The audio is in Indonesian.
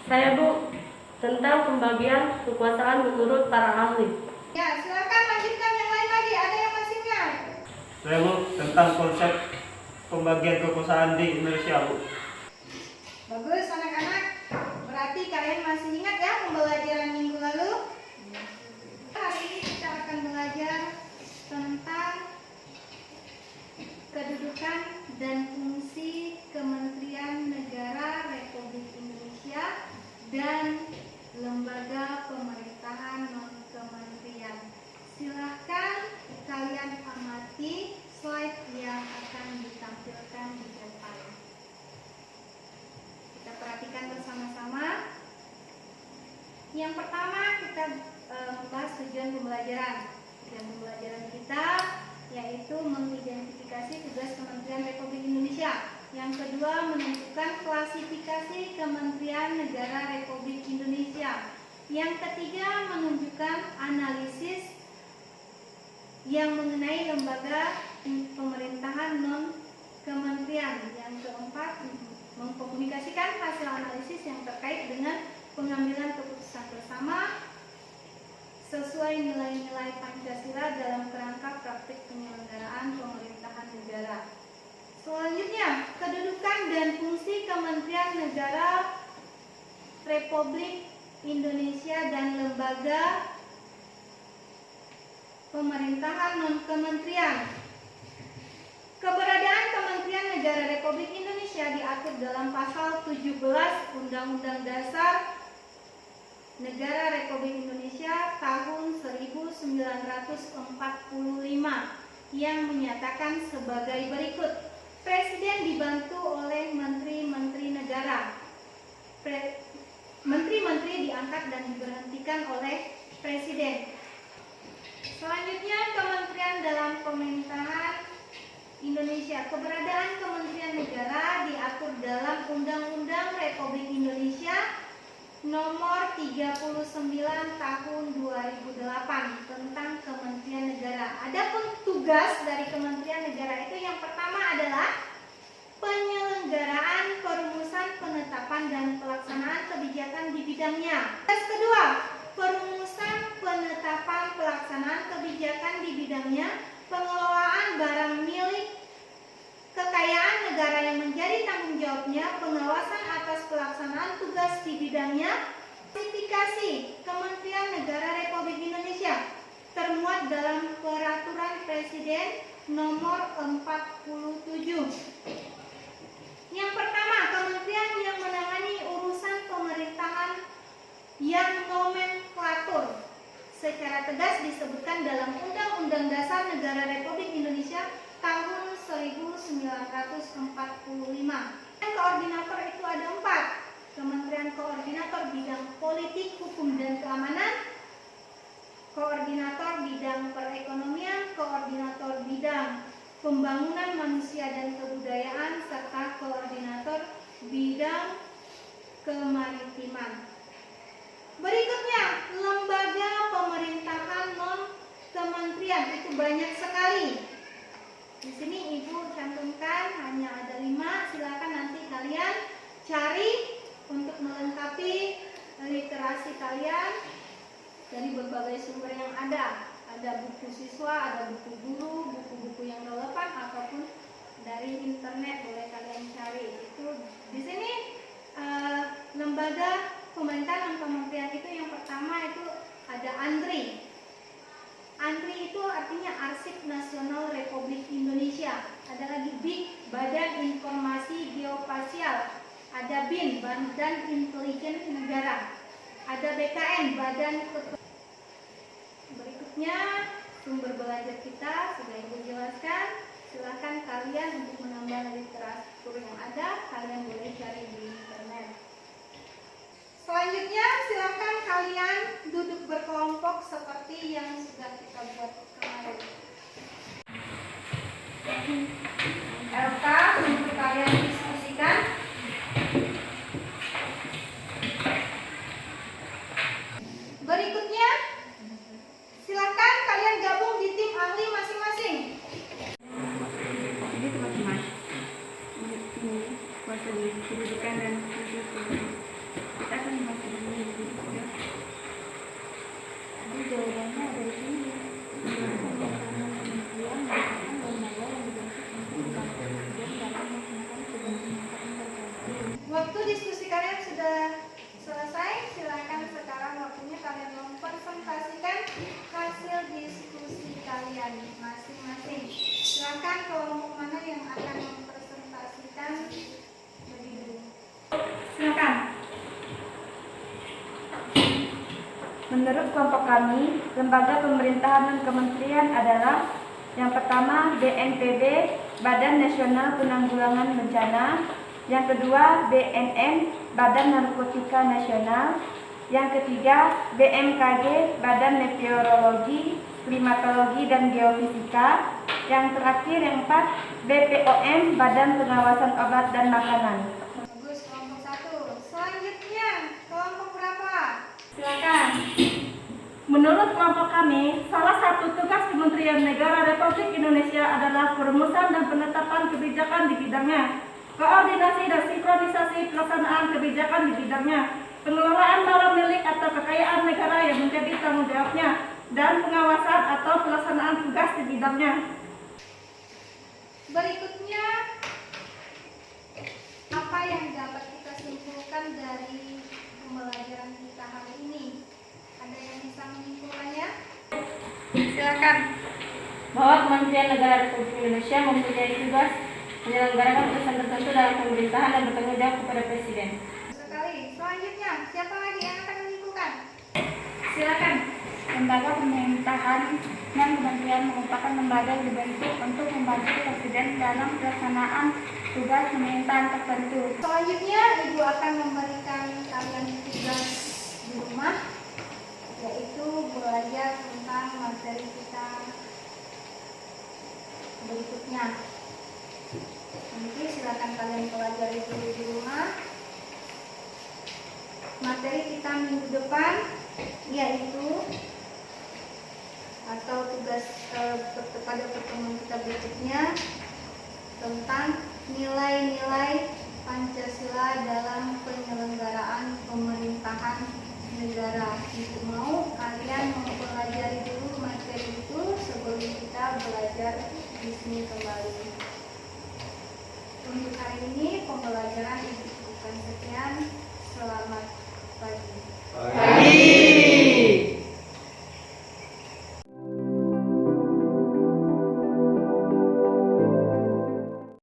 Saya Bu, tentang pembagian kekuasaan menurut para ahli. Ya, silakan lanjutkan yang lain lagi. Ada yang masih ingat? Saya Bu, tentang konsep pembagian kekuasaan di Indonesia Bu. Bagus anak-anak. Berarti kalian masih ingat ya pembelajaran minggu lalu? Hari ini kita akan belajar tentang kedudukan dan fungsi Kementerian Negara Republik Indonesia dan lembaga pemerintahan non-kementerian. Silahkan kalian amati slide yang akan ditampilkan di depan. Kita perhatikan bersama-sama. Yang pertama kita membahas tujuan pembelajaran. Tujuan pembelajaran kita yaitu mengidentifikasi tugas Kementerian Republik Indonesia. Yang kedua, menentukan klasifikasi Kementerian Negara Republik Indonesia. Yang ketiga, menunjukkan analisis yang mengenai lembaga pemerintahan non-kementerian. Yang keempat, mengkomunikasikan hasil analisis yang terkait dengan pengambilan keputusan bersama sesuai nilai-nilai Pancasila dalam kerangka praktik penyelenggaraan pemerintahan negara. Selanjutnya, kedudukan dan fungsi Kementerian Negara Republik Indonesia dan lembaga pemerintahan non-kementerian. Keberadaan Kementerian Negara Republik Indonesia diatur dalam pasal 17 Undang-Undang Dasar Negara Republik Indonesia tahun 1945 yang menyatakan sebagai berikut. Presiden dibantu oleh menteri-menteri negara. Menteri-menteri diangkat dan diberhentikan oleh presiden. Selanjutnya, kementerian dalam pemerintahan Indonesia. Keberadaan Kementerian Negara diatur dalam Undang-Undang Republik Indonesia Nomor 39 Tahun 2008 tentang Kementerian Negara. Adapun tugas dari Kementerian Negara itu yang pertama adalah penyelenggaraan, perumusan, penetapan dan pelaksanaan kebijakan di bidangnya. Tugas kedua, perumusan, penetapan, pelaksanaan kebijakan di bidangnya, pengelolaan barang milik kekayaan negara yang menjadi tanggung jawabnya, pengawasan atas pelaksanaan tugas di bidangnya. Klasifikasi Kementerian Negara Republik Indonesia termuat dalam Peraturan Presiden Nomor 47. Yang pertama, kementerian yang menangani urusan pemerintahan yang nomenklatur secara tegas disebutkan dalam Undang-Undang Dasar Negara Republik Indonesia tahun 1945. Koordinator itu ada 4. Kementerian Koordinator Bidang Politik, Hukum dan Keamanan, Koordinator Bidang Perekonomian, Koordinator Bidang Pembangunan Manusia dan Kebudayaan, serta Koordinator Bidang Kemaritiman. Berikutnya, lembaga pemerintahan non-kementerian itu banyak sekali. Di sini Ibu cantumkan hanya ada 5. Silakan nanti kalian cari untuk melengkapi literasi kalian dari berbagai sumber yang ada. Ada buku siswa, ada buku guru, buku-buku yang relevan ataupun dari internet boleh kalian cari. Itu di sini lembaga pemerintahan non kementerian itu yang pertama itu ada ANRI. ANRI itu artinya Arsip Nasional Republik Indonesia. Ada lagi BIK, Badan Informasi Geospasial. Ada BIN, Badan Intelijen Negara. Ada BKN, Badan Berikutnya sumber belajar kita sudah Ibu jelaskan. Silakan kalian untuk menambah literatur yang ada, kalian boleh cari di internet. Selanjutnya silakan kalian duduk berkelompok seperti yang sudah kita buat kemarin. LK untuk kalian diskusikan. Berikutnya silakan kalian gabung di tim ahli masing-masing. Jadi teman-teman, ini kedudukan dan fungsi kita akan Menurut kelompok kami, lembaga pemerintahan dan kementerian adalah yang pertama BNPB, Badan Nasional Penanggulangan Bencana, yang kedua BNN, Badan Narkotika Nasional, yang ketiga BMKG, Badan Meteorologi, Klimatologi dan Geofisika, yang terakhir yang keempat BPOM, Badan Pengawasan Obat dan Makanan. Bagus, kelompok 1. Selanjutnya, kelompok berapa? Silakan. Menurut kelompok kami, salah satu tugas Kementerian Negara Republik Indonesia adalah perumusan dan penetapan kebijakan di bidangnya, koordinasi dan sinkronisasi pelaksanaan kebijakan di bidangnya, pengelolaan barang milik atau kekayaan negara yang menjadi tanggung jawabnya, dan pengawasan atau pelaksanaan tugas di bidangnya. Berikutnya, apa yang dapat kita simpulkan dari pembelajaran kita hari ini? Ada yang bisa menyimpulkannya? Silakan. Bahwa Kementerian Negara Republik Indonesia mempunyai tugas menyelenggarakan urusan tertentu dalam pemerintahan dan bertanggung jawab kepada Presiden. Sekali. Selanjutnya, siapa lagi yang akan menyimpulkan? Silakan. Lembaga pemerintahan dan kementerian merupakan lembaga yang dibentuk untuk membantu Presiden dalam pelaksanaan tugas pemerintahan tertentu. Selanjutnya, Ibu akan memberikan kalian tugas di rumah, yaitu belajar tentang materi kita berikutnya. Nanti silakan kalian pelajari dulu di rumah. Materi kita minggu depan yaitu atau tugas pada pertemuan kita berikutnya tentang nilai-nilai Pancasila dalam penyelenggaraan pemerintahan negara. Itu mau kalian mempelajari dulu materi itu sebelum kita belajar di sini kembali. Untuk hari ini